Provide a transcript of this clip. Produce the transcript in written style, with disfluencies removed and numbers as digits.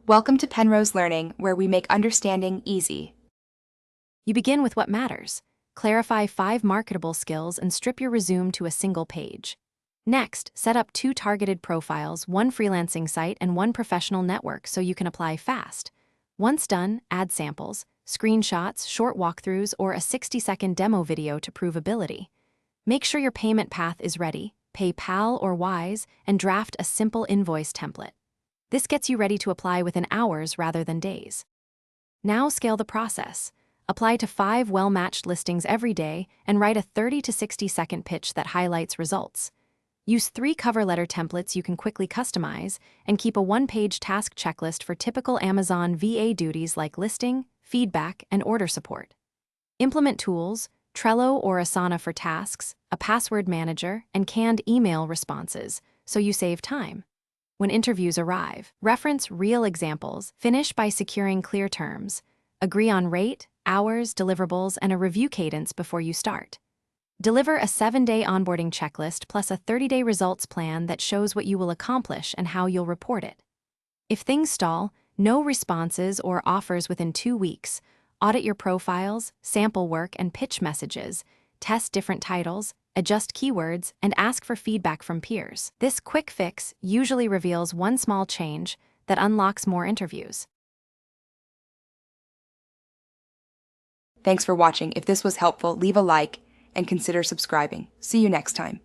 Welcome to Penrose Learning, where we make understanding easy. You begin with what matters. Clarify 5 marketable skills and strip your resume to a single page. Next, set up 2 targeted profiles, 1 freelancing site and 1 professional network so you can apply fast. Once done, add samples, screenshots, short walkthroughs, or a 60-second demo video to prove ability. Make sure your payment path is ready, PayPal or Wise, and draft a simple invoice template. This gets you ready to apply within hours rather than days. Now scale the process. Apply to 5 well-matched listings every day and write a 30 to 60-second pitch that highlights results. Use 3 cover letter templates you can quickly customize, and keep a 1-page task checklist for typical Amazon VA duties like listing, feedback, and order support. Implement tools, Trello or Asana for tasks, a password manager, and canned email responses, so you save time. When interviews arrive, reference real examples, finish by securing clear terms, agree on rate, hours, deliverables, and a review cadence before you start. Deliver a 7-day onboarding checklist plus a 30-day results plan that shows what you will accomplish and how you'll report it. If things stall, no responses or offers within 2 weeks, audit your profiles, sample work, and pitch messages, test different titles, adjust keywords, and ask for feedback from peers. This quick fix usually reveals one small change that unlocks more interviews. Thanks for watching. If this was helpful, leave a like and consider subscribing. See you next time.